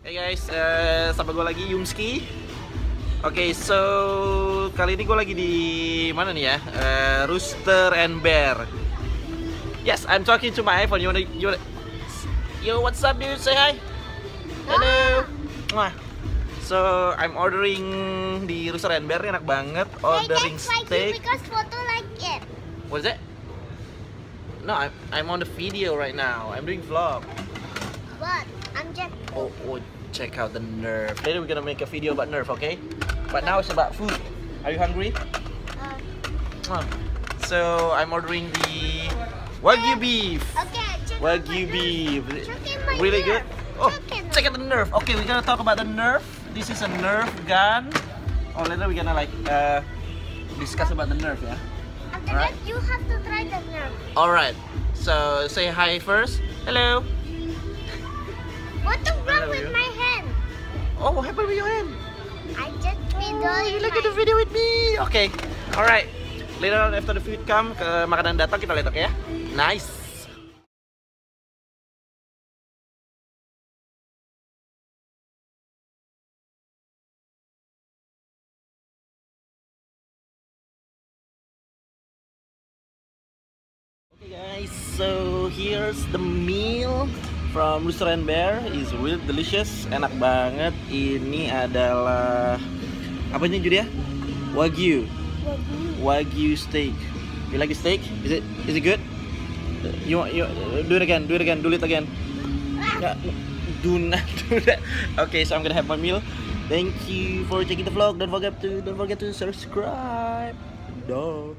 Hey guys, sama gue lagi Yumski. Oke, so kali ini gue lagi di mana nih ya? Rooster and Bear. Yes, I'm talking to my iPhone. Yo, what's up, dude? Say hi. Hello. Mwah. So I'm ordering di Rooster and Bear, enak banget. Ordering steak. Because photo like it. What is that? No, I'm on the video right now. I'm doing vlog. But I'm just. Oh, check out the nerve. Later we're gonna make a video about nerve, okay? But now it's about food. Are you hungry? So I'm ordering the Wagyu beef. Okay. Wagyu beef. Really good. Oh, check out the nerve. Okay, we're gonna talk about the nerve. This is a nerve gun. Oh, later we're gonna like discuss about the nerve, yeah. After that, you have to try the nerve. All right. So say hi first. Hello. What's wrong with my hand? Oh, what happened with your hand? I just You look at the video with me. Okay, alright. Later on after the food come, ke makanan datang kita lihat, okay ya? Nice. Okay guys, so here's the meal from Rooster and Bear. Is really delicious, enak banget. Ini adalah apa ini Julia? Wagyu Steak. You like the steak? Is it good? You do it again. Do it again. No, do not do that. Okay, so I'm gonna have my meal. Thank you for checking the vlog. Don't forget to subscribe. Duh.